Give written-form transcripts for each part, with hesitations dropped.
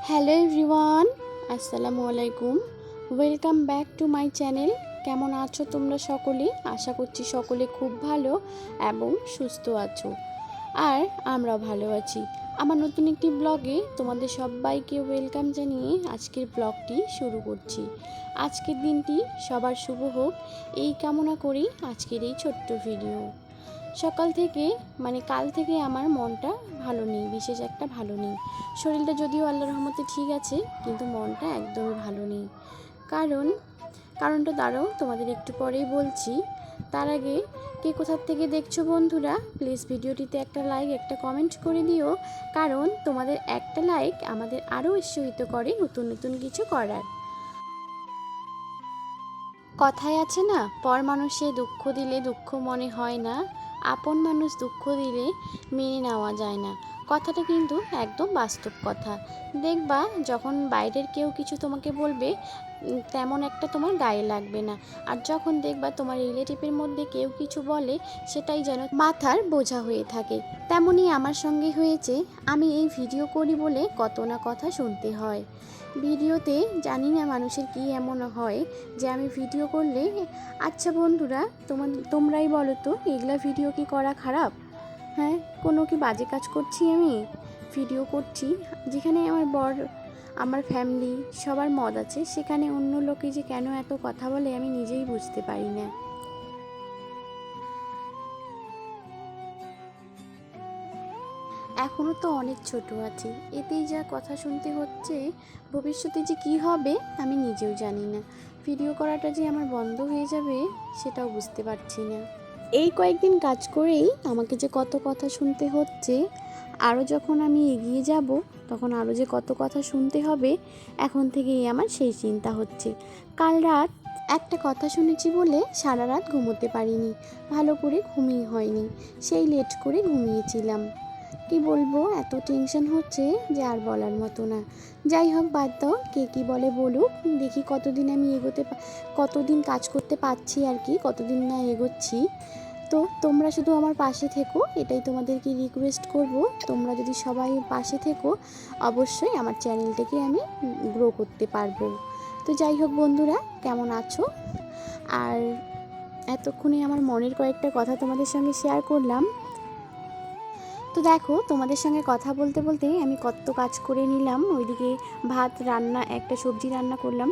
Hello everyone, আসসালামু আলাইকুম। Welcome back to my channel. কেমন আছো তোমরা সকলে? আশা করছি সকলে খুব ভালো এবং সুস্থ আছো, আর আমরাও ভালো আছি। আমার নতুন একটি ব্লগে তোমাদের সবাইকে ওয়েলকাম জানিয়ে আজকের ব্লগটি শুরু করছি। আজকের দিনটি সবার শুভ হোক এই কামনা করি আজকের এই ছোট্ট ভিডিও। সকাল থেকে কাল থেকে আমার মনটা ভালো নেই, বিশেষ একটা ভালো নেই। শরীরটা যদিও আল্লাহর রহমতে ঠিক আছে, কিন্তু মনটা একদমই ভালো নেই। কারণটা দাঁড়াও তোমাদের একটু পরেই বলছি। তার আগে কে কোথার থেকে দেখছো বন্ধুরা, প্লিজ ভিডিওটিতে একটা লাইক একটা কমেন্ট করে দিও, কারণ তোমাদের একটা লাইক আমাদের আরও উৎসাহিত করে নতুন নতুন কিছু করার। কথায় আছে না, পর মানুষে দুঃখ দিলে দুঃখ মনে হয় না, আপন মানুষ দুঃখ দিলে মেনে নেওয়া যায় না। কথাটা কিন্তু একদম বাস্তব কথা। দেখবা যখন বাইরের কেউ কিছু তোমাকে বলবে তেমন একটা তোমার গায়ে লাগবে না, আর যখন দেখবা তোমার রিলেটিভের মধ্যে কেউ কিছু বলে সেটাই যেন মাথার বোঝা হয়ে থাকে। তেমনই আমার সঙ্গে হয়েছে। আমি এই ভিডিও করি বলে কত না কথা শুনতে হয় ভিডিওতে। জানি না মানুষের কি এমন হয় যে আমি ভিডিও করলে, আচ্ছা বন্ধুরা তোমরাই বলো তো, এগুলা ভিডিও কি করা খারাপ? হ্যাঁ, কোনো কি বাজে কাজ করছি? আমি ভিডিও করছি যেখানে আমার বর, আমার ফ্যামিলি সবার মত আছে, সেখানে অন্য লোকে যে কেন এত কথা বলে আমি নিজেই বুঝতে পারি না। এখনও তো অনেক ছোট আছি, এতেই যা কথা শুনতে হচ্ছে, ভবিষ্যতে যে কি হবে আমি নিজেও জানি না। ভিডিও করাটা যে আমার বন্ধ হয়ে যাবে সেটাও বুঝতে পারছি না। এই কয়েকদিন কাজ করেই আমাকে যে কত কথা শুনতে হচ্ছে, আরও যখন আমি এগিয়ে যাব তখন আরও যে কত কথা শুনতে হবে, এখন থেকেই আমার সেই চিন্তা হচ্ছে। কাল রাত একটা কথা শুনেছি বলে সারা রাত ঘুমোতে পারিনি, ভালো করে ঘুমিয়ে হয়নি, সেই লেট করে ঘুমিয়েছিলাম। কি বলবো, এত টেনশন হচ্ছে যে আর বলার মতো না। যাই হোক, বাদ দাও, কে কী বলে বলুক। দেখি কতদিন আমি কতদিন কাজ করতে পারছি, আর কি কতদিন না এগোচ্ছি। তো তোমরা শুধু আমার পাশে থেকো, এটাই তোমাদেরকে রিকোয়েস্ট করব। তোমরা যদি সবাই পাশে থেকো, অবশ্যই আমার চ্যানেলটাকে আমি গ্রো করতে পারবো। তো যাই হোক বন্ধুরা, কেমন আছো? আর এতক্ষণে আমার মনের কয়েকটা কথা তোমাদের সঙ্গে শেয়ার করলাম। তো দেখো, তোমাদের সঙ্গে কথা বলতে বলতে আমি কত কাজ করে নিলাম। ওইদিকে ভাত রান্না, একটা সবজি রান্না করলাম,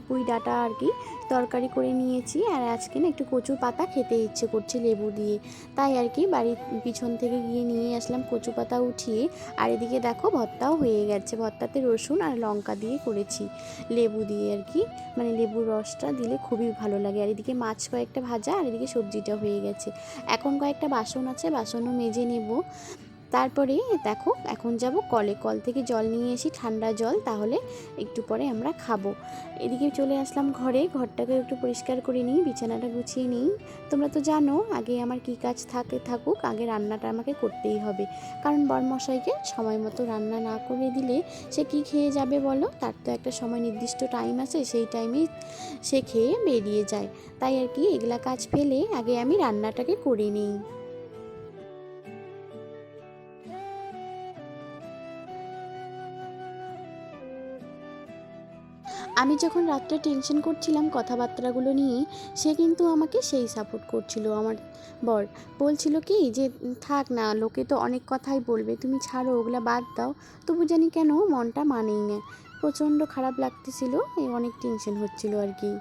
পুঁই ডাঁটা আর কি তরকারি করে নিয়েছি। আর আজকে না একটু কচু পাতা খেতে ইচ্ছে করছে লেবু দিয়ে, তাই আর কি বাড়ির পিছন থেকে গিয়ে নিয়ে আসলাম কচু পাতা উঠিয়ে। আর এদিকে দেখো ভর্তাও হয়ে গেছে, ভর্তাতে রসুন আর লঙ্কা দিয়ে করেছি, লেবু দিয়ে আর কি, লেবুর রসটা দিলে খুবই ভালো লাগে। আর এদিকে মাছ কয়েকটা ভাজা, আর এদিকে সবজিটা হয়ে গেছে। এখন কয়েকটা বাসন আছে, বাসনও মেজে নেব। তারপরে দেখো এখন যাব কলে, কল থেকে জল নিয়ে এসি, ঠান্ডা জল, তাহলে একটু পরে আমরা খাবো। এদিকে চলে আসলাম ঘরে, ঘরটাকে একটু পরিষ্কার করে নিই, বিছানাটা গুছিয়ে নিই। তোমরা তো জানো আগে আমার কি কাজ থাকুক, আগে রান্নাটা আমাকে করতেই হবে, কারণ বরমশাইকে সময় মতো রান্না না করে দিলে সে কি খেয়ে যাবে বলো? তার তো একটা সময় নির্দিষ্ট টাইম আছে, সেই টাইমেই সে খেয়ে বেরিয়ে যায়। তাই আর কি এগুলা কাজ ফেলে আগে আমি রান্নাটাকে করে নিই। আমি যখন রাত্রে টেনশন করছিলাম কথাবার্তাগুলো নিয়ে, সে কিন্তু আমাকে সেই সাপোর্ট করছিল। আমার বর বলছিল কি যে থাক না, লোকে তো অনেক কথাই বলবে, তুমি ছাড়ো, ওগুলা বাদ দাও। তবু জানি কেন মনটা মানেই না, প্রচণ্ড খারাপ লাগতেছিল, এই অনেক টেনশন হচ্ছিল আর কি।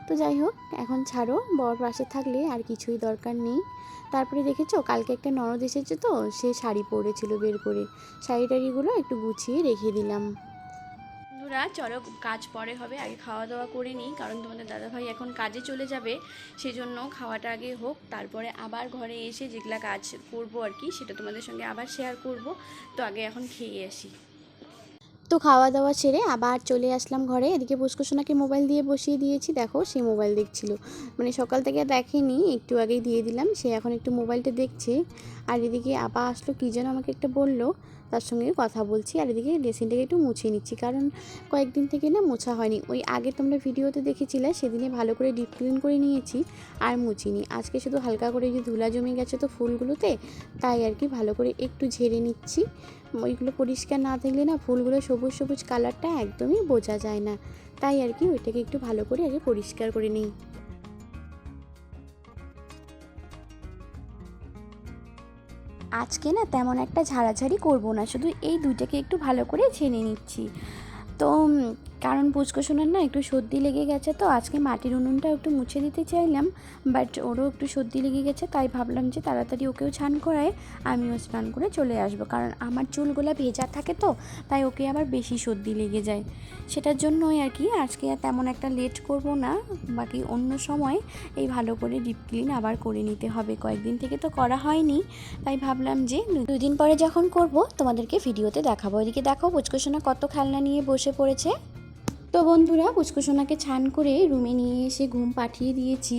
তো যাই হোক, এখন ছাড়ো, বর পাশে থাকলে আর কিছুই দরকার নেই। তারপরে দেখেছো কালকে একটা ননদ এসেছে, তো সে শাড়ি পরেছিল, বের করে শাড়ি টাড়িগুলো একটু গুছিয়ে রেখে দিলাম। বন্ধুরা চলো, কাজ পরে হবে, আগে খাওয়া দাওয়া করে নিই, কারণ তোমাদের দাদাভাই এখন কাজে চলে যাবে, সেজন্য খাওয়াটা আগে হোক, তারপরে আবার ঘরে এসে যেগুলা কাজ করব আর কি সেটা তোমাদের সঙ্গে আবার শেয়ার করব। তো আগে এখন খেয়ে আসি। তো খাওয়া দাওয়া সেরে আবার চলে আসলাম ঘরে। এদিকে পুষ্কুসোনাকে মোবাইল দিয়ে বসিয়ে দিয়েছি, দেখো সে মোবাইল দেখছিল, সকাল থেকে দেখেনি, একটু আগেই দিয়ে দিলাম, সে এখন একটু মোবাইলটা দেখছে। আর এদিকে আপা আসলো, কী যেন আমাকে একটা বললো, তার সঙ্গে কথা বলছি আর এদিকে ড্রেসিংটাকে একটু মুছিয়ে নিচ্ছি, কারণ কয়েকদিন থেকে না মোছা হয়নি। ওই আগে তোমরা ভিডিওতে দেখেছিলে সেদিনে ভালো করে ডিপ ক্লিন করে নিয়েছি আর মুছিনি। আজকে শুধু হালকা করে যে ধুলা জমে গেছে তো ফুলগুলোতে, তাই আর কি ভালো করে একটু ঝেড়ে নিচ্ছি। ওইগুলো পরিষ্কার না থাকলে না ফুলগুলো সবুজ সবুজ কালারটা একদমই বোঝা যায় না, তাই আর কি ওইটাকে একটু ভালো করে আগে পরিষ্কার করে নিই। আজকে না তেমন একটা ঝাড়াঝাড়ি করব না, শুধু এই দুইটাকে একটু ভালো করে ঝেড়ে নিচ্ছি। তো কারণ পুচকু না একটু সর্দি লেগে গেছে, তো আজকে মাটির উনুনটা একটু মুছে দিতে চাইলাম, বাট ওরও একটু সর্দি লেগে গেছে, তাই ভাবলাম যে তাড়াতাড়ি ওকেও স্নান করায় আমিও স্নান করে চলে আসবো, কারণ আমার চুলগুলো ভেজা থাকে তো, তাই ওকে আবার বেশি সর্দি লেগে যায়। সেটার জন্যই আর কি আজকে আর তেমন একটা লেট করব না, বাকি অন্য সময় এই ভালো করে ডিপ ক্লিন আবার করে নিতে হবে। কয়েকদিন থেকে তো করা হয়নি, তাই ভাবলাম যে 2 দিন পরে যখন করব তোমাদেরকে ভিডিওতে দেখাবো। এদিকে দেখো পুচকুসোনা কত খেলনা নিয়ে বসে পড়েছে। তো বন্ধুরা, পুচকুসোনাকে ছান করে রুমে নিয়ে এসে ঘুম পাঠিয়ে দিয়েছি,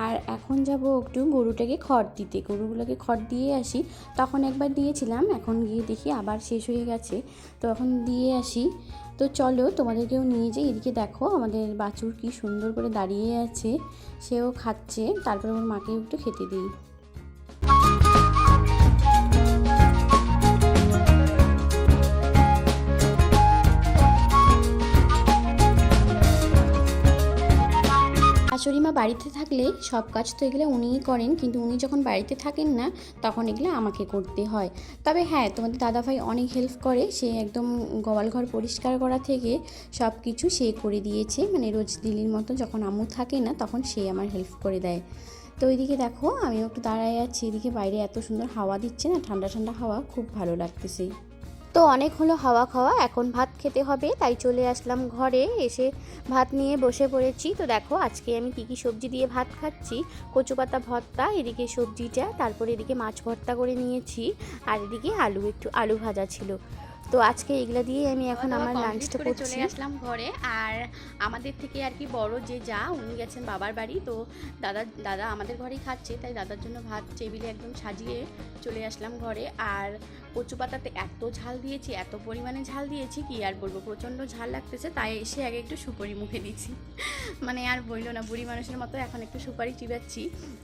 আর এখন যাব একটু গরুটাকে খড় দিতে। গরুগুলোকে খড় দিয়ে আসি, তখন একবার দিয়েছিলাম, এখন গিয়ে দেখি আবার শেষ হয়ে গেছে, তো এখন দিয়ে আসি। তো চলো তোমাদেরকেও নিয়ে যাই। এদিকে দেখো আমাদের বাছুর কি সুন্দর করে দাঁড়িয়ে আছে, সেও খাচ্ছে, তারপরে ওর মাকে একটু খেতে দিই। শাশুড়ি মা বাড়িতে থাকলে সব কাজ তো এগুলো উনিই করেন, কিন্তু উনি যখন বাড়িতে থাকেন না তখন এগুলো আমাকে করতে হয়। তবে হ্যাঁ, তোমাদের দাদাভাই অনেক হেল্প করে, সে একদম গোয়ালঘর পরিষ্কার করা থেকে সব কিছু সে করে দিয়েছে, মানে রোজ দিলির মতো যখন আম্মু থাকে না তখন সে আমার হেল্প করে দেয়। তো ওইদিকে দেখো আমিও একটু দাঁড়ায় আছি, এদিকে বাইরে এত সুন্দর হাওয়া দিচ্ছে না, ঠান্ডা ঠান্ডা হাওয়া, খুব ভালো লাগতেছে। তো অনেক হলো হাওয়া খাওয়া, এখন ভাত খেতে হবে, তাই চলে আসলাম ঘরে। এসে ভাত নিয়ে বসে পড়েছি। তো দেখো আজকে আমি কি কি সবজি দিয়ে ভাত খাচ্ছি। কচু পাতা ভর্তা, এদিকে সবজিটা, তারপরে এদিকে মাছ ভর্তা করে নিয়েছি, আর এদিকে একটু আলু ভাজা ছিল। তো আজকে এগুলা দিয়ে আমি এখন আমার লাঞ্চটা করছি। চলে আসলাম ঘরে, আর আমাদের থেকে আর কি বড় যে যা, উনি গেছেন বাবার বাড়ি, তো দাদা আমাদের ঘরেই খাচ্ছে, তাই দাদার জন্য ভাত টেবিলে একদম সাজিয়ে চলে আসলাম ঘরে। আর কচু পাতাতে এত ঝাল দিয়েছি, এত পরিমাণে ঝাল দিয়েছি কি আর বলবো, প্রচণ্ড ঝাল লাগতেছে, তাই এসে আগে একটু সুপারি মুখে দিচ্ছি। মানে আর বললো না, বুড়ি মানুষের মতো এখন একটু সুপারি চিবাচ্ছি,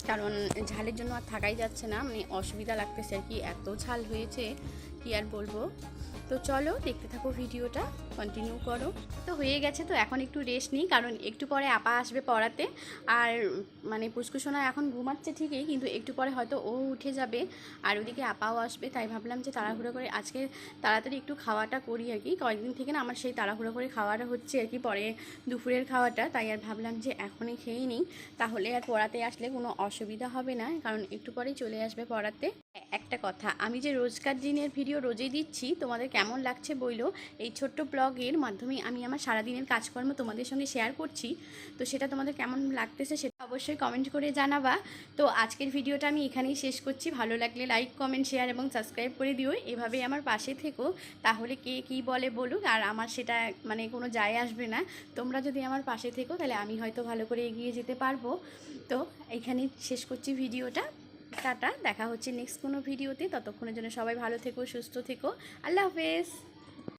কারণ ঝালের জন্য আর থাকাই যাচ্ছে না, মানে অসুবিধা লাগতেছে আর কি, এত ঝাল হয়েছে কি আর বলবো। তো চলো দেখতে থাকো, ভিডিওটা কন্টিনিউ করো। তো হয়ে গেছে, তো এখন একটু রেস্ট নিই, কারণ একটু পরে আপা আসবে পড়াতে, আর মানে পুচকুসোনা এখন ঘুমাচ্ছে ঠিকই, কিন্তু একটু পরে হয়তো ও উঠে যাবে, আর ওদিকে আপাও আসবে, তাই ভাবলাম যে তাড়াহুড়ো করে আজকে তাড়াতাড়ি একটু খাওয়াটা করি আর কি। কয়েকদিন থেকে না আমার সেই তাড়াহুড়ো করে খাওয়াটা হচ্ছে আর কি, পরে দুপুরের খাওয়াটা, তাই আর ভাবলাম যে এখনই খেয়ে নিই, তাহলে আর পড়াতে আসলে কোনো অসুবিধা হবে না, কারণ একটু পরেই চলে আসবে পড়াতে। একটা কথা, আমি যে রোজকার দিনের ভিডিও রোজই দিচ্ছি, তোমাদের কেমন লাগছে বইলো। এই ছোট্ট ব্লগের মাধ্যমে আমি আমার সারাদিনের কাজকর্ম তোমাদের সঙ্গে শেয়ার করছি, তো সেটা তোমাদের কেমন লাগতেছে সেটা অবশ্যই কমেন্ট করে জানাবা। তো আজকের ভিডিওটা আমি এখানেই শেষ করছি, ভালো লাগলে লাইক, কমেন্ট, শেয়ার এবং সাবস্ক্রাইব করে দিও। এভাবেই আমার পাশে থেকো, তাহলে কে কী বলে বলুক, আর আমার সেটা মানে কোনো যায় আসবে না। তোমরা যদি আমার পাশে থেকো তাহলে আমি হয়তো ভালো করে এগিয়ে যেতে পারবো। তো এখানেই শেষ করছি ভিডিওটা, টাটা, দেখা হচ্ছে নেক্সট কোনো ভিডিওতে। ততক্ষণের জন্য সবাই ভালো থেকো, সুস্থ থেকো, আল্লাহ হাফেজ।